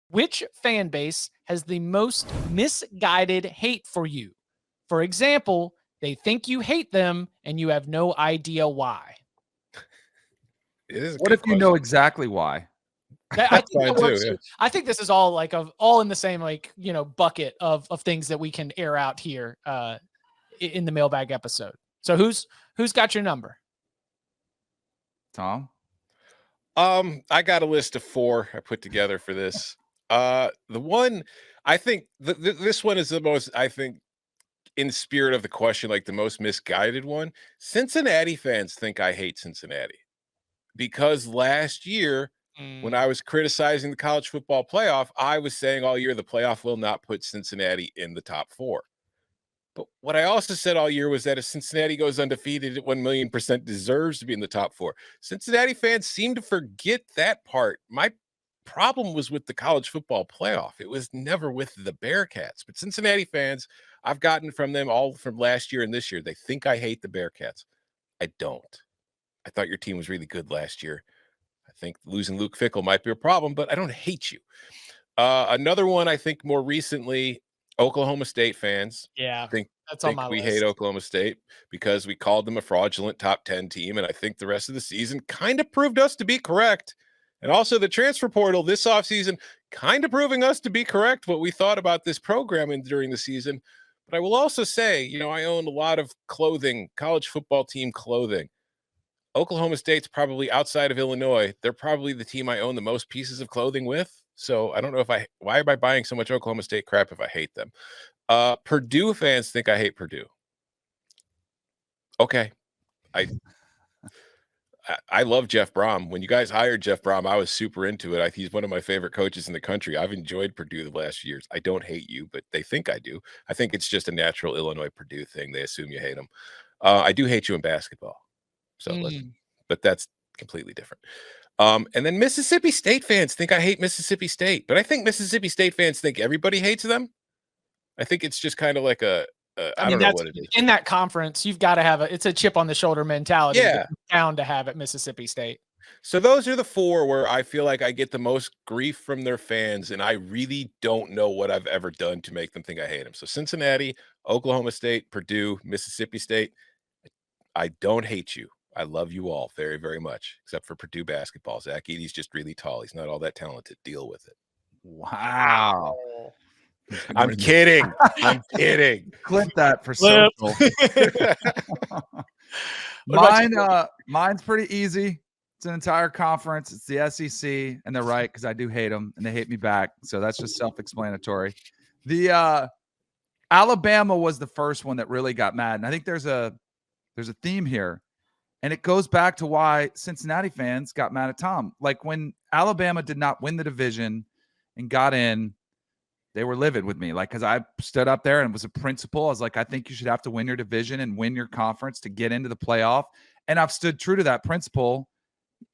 Which fan base has the most misguided hate for you? For example, they think you hate them and you have no idea why. It is a What good if you know question. exactly why? I think Fine that works too, yeah. too. I think this is all like all in the same bucket of things that we can air out here in the mailbag episode. So who's got your number? Tom? I got a list of 4 I put together for this. The one I think this one is the most, I think, in spirit of the question, like the most misguided one. Cincinnati fans think I hate Cincinnati because last year when I was criticizing the college football playoff, I was saying all year the playoff will not put Cincinnati in the top 4. But what I also said all year was that if Cincinnati goes undefeated, it 1,000,000% deserves to be in the top 4. Cincinnati fans seem to forget that part. My problem was with the college football playoff. It was never with the Bearcats. But Cincinnati fans, I've gotten from them all from last year and this year. They think I hate the Bearcats. I don't. I thought your team was really good last year. I think losing Luke Fickell might be a problem, but I don't hate you. Another one, I think more recently, Oklahoma State fans Yeah, think that's on my we list. hate Oklahoma State because we called them a fraudulent top 10 team. And I think the rest of the season kind of proved us to be correct. And also the transfer portal this offseason kind of proving us to be correct what we thought about this program during the season. But I will also say, I own a lot of clothing, college football team clothing. Oklahoma State's probably outside of Illinois. They're probably the team I own the most pieces of clothing with. So I don't know why am I buying so much Oklahoma State crap if I hate them? Purdue fans think I hate Purdue. Okay. I love Jeff Brom. When you guys hired Jeff Brom, I was super into it. He's one of my favorite coaches in the country. I've enjoyed Purdue the last few years. I don't hate you, but they think I do. I think it's just a natural Illinois Purdue thing. They assume you hate them. I do hate you in basketball. So, but that's completely different. And then Mississippi State fans think I hate Mississippi State, but I think Mississippi State fans think everybody hates them. I think it's just kind of like I don't know what it is. In that conference, you've got to have it's a chip on the shoulder mentality. Yeah. Down to have at Mississippi State. So those are the 4 where I feel like I get the most grief from their fans, and I really don't know what I've ever done to make them think I hate them. So Cincinnati, Oklahoma State, Purdue, Mississippi State. I don't hate you. I love you all very, very much, except for Purdue basketball. Zach Edey's just really tall. He's not all that talented. Deal with it. Wow. I'm kidding. I'm kidding. Clip that for social. Mine's pretty easy. It's an entire conference. It's the SEC, and they're right because I do hate them, and they hate me back. So that's just self-explanatory. The Alabama was the first one that really got mad, and I think there's a theme here, and it goes back to why Cincinnati fans got mad at Tom. Like when Alabama did not win the division and got in, they were livid with me. Like, because I stood up there and was a principal. I was like, I think you should have to win your division and win your conference to get into the playoff. And I've stood true to that principle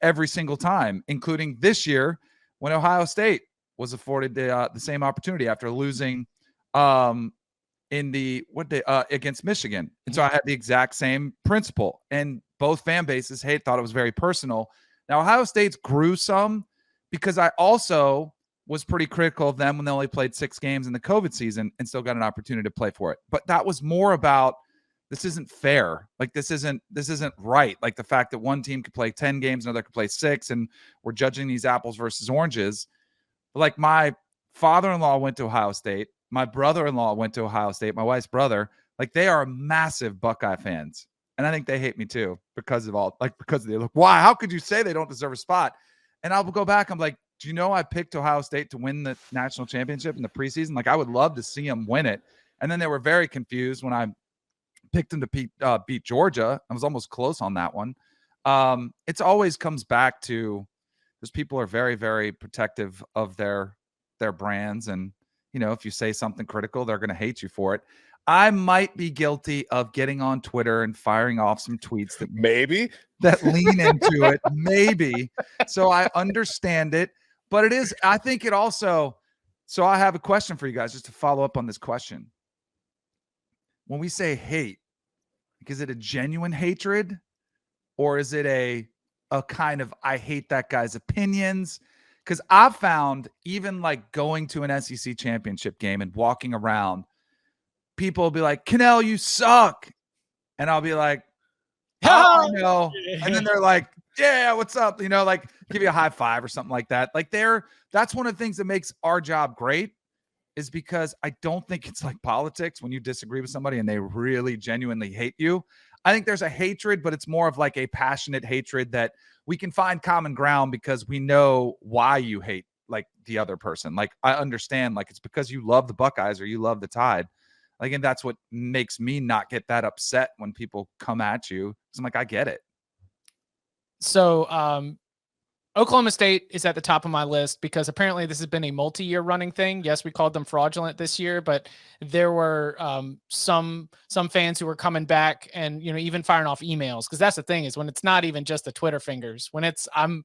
every single time, including this year when Ohio State was afforded the same opportunity after losing against Michigan. And so I had the exact same principle, and both fan bases thought it was very personal. Now, Ohio State's grew some because I also was pretty critical of them when they only played 6 games in the COVID season and still got an opportunity to play for it. But that was more about, this isn't fair. Like, this isn't right. Like the fact that one team could play 10 games, another could play 6, and we're judging these apples versus oranges. But like, my father-in-law went to Ohio State. My brother-in-law went to Ohio State, my wife's brother. Like, they are massive Buckeye fans. And I think they hate me too because they look, why? How could you say they don't deserve a spot? And I'll go back. I'm like, do you know I picked Ohio State to win the national championship in the preseason? Like, I would love to see them win it. And then they were very confused when I picked them to beat Georgia. I was almost close on that one. It's always comes back to, those people are very, very protective of their brands. And, if you say something critical, they're going to hate you for it. I might be guilty of getting on Twitter and firing off some tweets that lean into it. Maybe. So I understand it, but I think it also, so I have a question for you guys just to follow up on this question. When we say hate, is it a genuine hatred, or is it a kind of, I hate that guy's opinions? Because I've found even like going to an SEC championship game and walking around, people will be like, Cannell, you suck. And I'll be like, oh, I know. And then they're like, yeah, what's up? You know, like give you a high five or something like that. Like that's one of the things that makes our job great, is because I don't think it's like politics when you disagree with somebody and they really genuinely hate you. I think there's a hatred, but it's more of like a passionate hatred that we can find common ground because we know why you hate like the other person. Like I understand, like it's because you love the Buckeyes or you love the Tide. Like, and that's what makes me not get that upset when people come at you. So I'm like, I get it. So, Oklahoma State is at the top of my list because apparently this has been a multi-year running thing. Yes, we called them fraudulent this year, but there were some fans who were coming back and, you know, even firing off emails. Because that's the thing, is when it's not even just the Twitter fingers, when it's I'm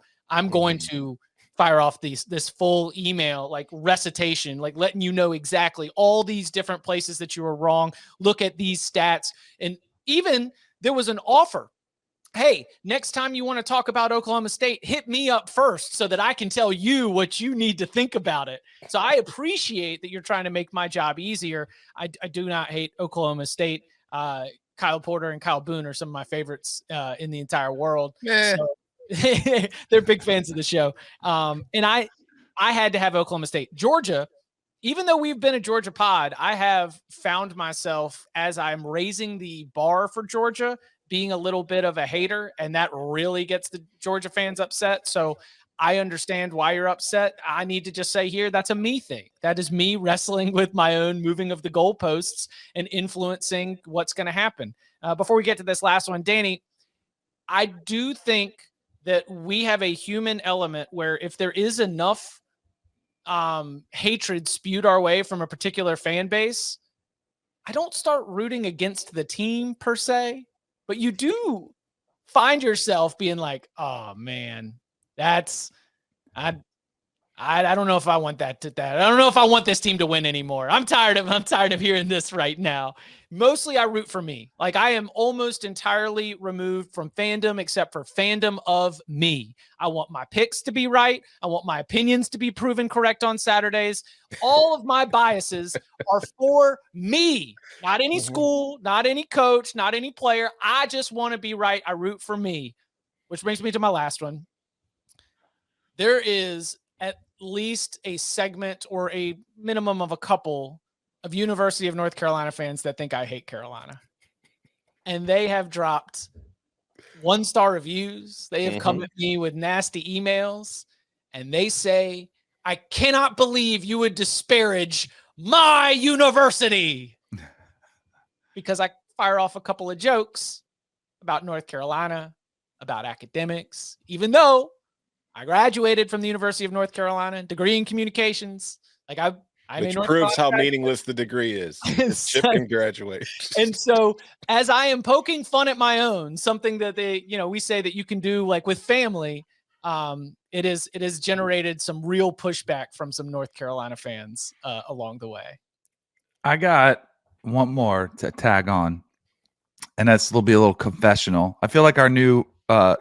going to fire off this full email, like recitation, like letting you know exactly all these different places that you were wrong. Look at these stats. And even there was an offer. Hey, next time you want to talk about Oklahoma State, hit me up first so that I can tell you what you need to think about it. So I appreciate that you're trying to make my job easier. I do not hate Oklahoma State. Kyle Porter and Kyle Boone are some of my favorites in the entire world. So they're big fans of the show. And I had to have Oklahoma State. Georgia, even though we've been a Georgia pod, I have found myself, as I'm raising the bar for Georgia, being a little bit of a hater, and that really gets the Georgia fans upset. So I understand why you're upset. I need to just say here, that's a me thing. That is me wrestling with my own moving of the goalposts and influencing what's going to happen. Before we get to this last one, Danny, I do think that we have a human element where if there is enough hatred spewed our way from a particular fan base, I don't start rooting against the team per se. But you do find yourself being like, oh man, that's I don't know if I want that. I don't know if I want this team to win anymore. I'm tired of hearing this right now. Mostly I root for me. Like I am almost entirely removed from fandom except for fandom of me. I want my picks to be right. I want my opinions to be proven correct on Saturdays. All of my biases are for me, not any school, not any coach, not any player. I just want to be right. I root for me, which brings me to my last one. There is at least a segment or a minimum of a couple of University of North Carolina fans that think I hate Carolina. And they have dropped 1-star reviews. They have come at me with nasty emails, and they say, I cannot believe you would disparage my university. Because I fire off a couple of jokes about North Carolina, about academics, even though I graduated from the University of North Carolina, degree in communications. Like which proves how meaningless the degree is. Chip can graduate. And so as I am poking fun at my own, something that we say that you can do like with family, it has generated some real pushback from some North Carolina fans along the way. I got one more to tag on, and will be a little confessional. I feel like our new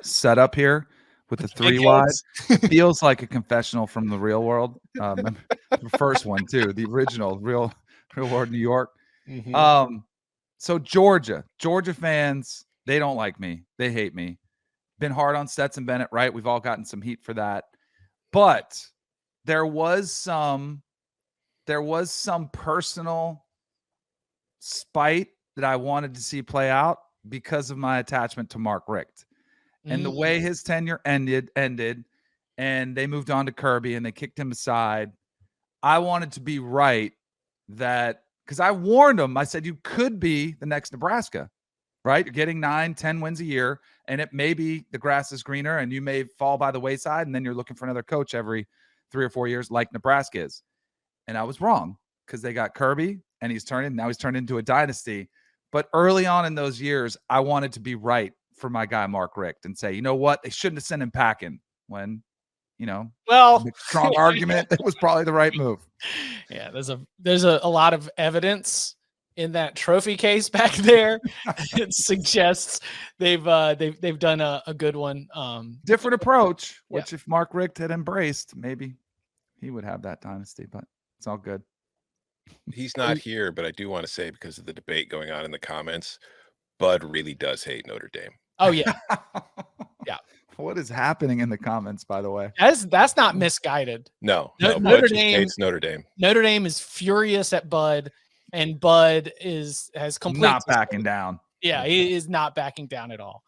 setup here with the 3 wide feels like a confessional from the real world. The first one too, the original real world New York. So Georgia fans, they don't like me. They hate me. Been hard on Stetson Bennett, right? We've all gotten some heat for that. But there was some personal spite that I wanted to see play out because of my attachment to Mark Richt. And the way his tenure ended, and they moved on to Kirby and they kicked him aside. I wanted to be right because I warned him. I said, you could be the next Nebraska, right? You're getting 9-10 wins a year, and it may be the grass is greener and you may fall by the wayside, and then you're looking for another coach every 3 or 4 years like Nebraska is. And I was wrong because they got Kirby and now he's turned into a dynasty. But early on in those years, I wanted to be right for my guy Mark Richt and say, you know what, they shouldn't have sent him packing when, strong argument. It was probably the right move. Yeah, there's a lot of evidence in that trophy case back there, it suggests they've done a good one. Different approach, Yeah. which if Mark Richt had embraced, maybe he would have that dynasty, but it's all good. He's not here, but I do want to say, because of the debate going on in the comments, Bud really does hate Notre Dame. Oh yeah, yeah. What is happening in the comments, by the way? That's not misguided. No, Notre Bud just Dame- hates Notre Dame. Notre Dame is furious at Bud, and Bud has completely Not backing down. Yeah, he is not backing down at all.